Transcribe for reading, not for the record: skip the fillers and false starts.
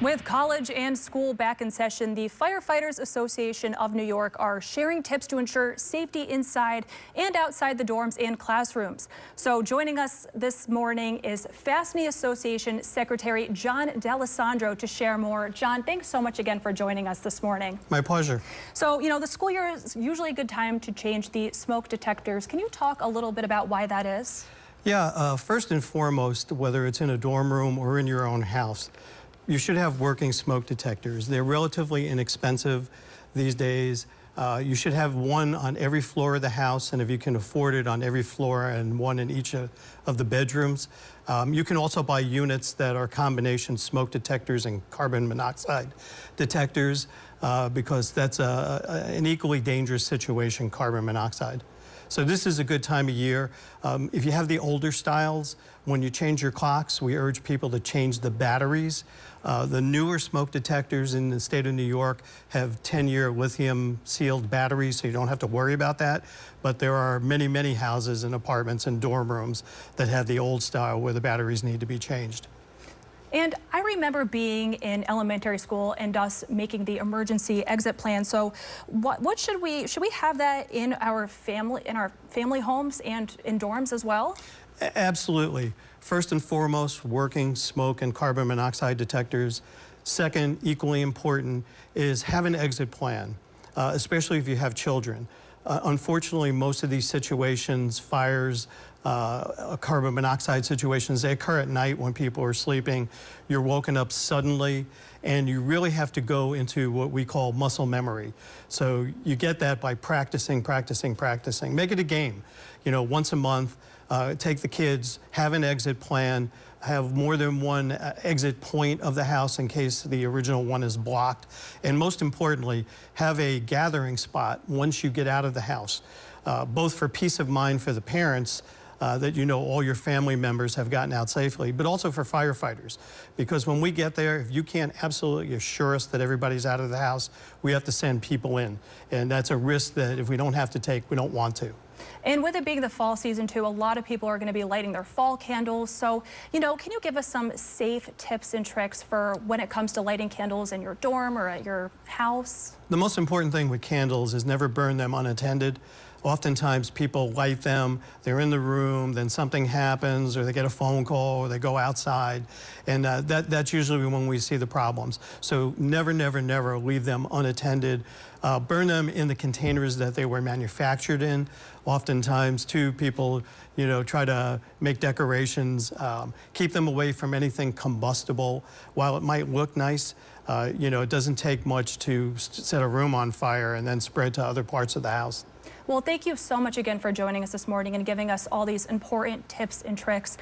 With college and school back in session, the Firefighters Association of New York are sharing tips to ensure safety inside and outside the dorms and classrooms. So joining us this morning is FASNY Association Secretary John D'Alessandro to share more. John, thanks so much again for joining us this morning. My pleasure. So, the school year is usually a good time to change the smoke detectors. Can you talk a little bit about why that is? Yeah, first and foremost, whether it's in a dorm room or in your own house, you should have working smoke detectors. They're relatively inexpensive these days. You should have one on every floor of the house, and if you can afford it, on every floor and one in each of the bedrooms. You can also buy units that are combination smoke detectors and carbon monoxide detectors because that's an equally dangerous situation, carbon monoxide. So this is a good time of year. If you have the older styles, when you change your clocks, we urge people to change the batteries. The newer smoke detectors in the state of New York have 10-year lithium sealed batteries, so you don't have to worry about that. But there are many, many houses and apartments and dorm rooms that have the old style where the batteries need to be changed. And I remember being in elementary school and us making the emergency exit plan. So what should we have that in our family homes and in dorms as well? Absolutely. First and foremost, working smoke and carbon monoxide detectors. Second, equally important, is have an exit plan, especially if you have children. Unfortunately, most of these situations, fires, carbon monoxide situations, they occur at night when people are sleeping. You're woken up suddenly, and you really have to go into what we call muscle memory. So you get that by practicing. Make it a game. Once a month, take the kids, have an exit plan, have more than one exit point of the house in case the original one is blocked. And most importantly, have a gathering spot once you get out of the house, both for peace of mind for the parents, that all your family members have gotten out safely, but also for firefighters. Because when we get there, if you can't absolutely assure us that everybody's out of the house, we have to send people in. And that's a risk that if we don't have to take, we don't want to. And with it being the fall season too, a lot of people are going to be lighting their fall candles. So, can you give us some safe tips and tricks for when it comes to lighting candles in your dorm or at your house? The most important thing with candles is never burn them unattended. Oftentimes people light them, they're in the room, then something happens, or they get a phone call, or they go outside, and that's usually when we see the problems. So never leave them unattended. Burn them in the containers that they were manufactured in. Oftentimes, too, people, try to make decorations. Keep them away from anything combustible. While it might look nice, it doesn't take much to set a room on fire and then spread to other parts of the house. Well, thank you so much again for joining us this morning and giving us all these important tips and tricks.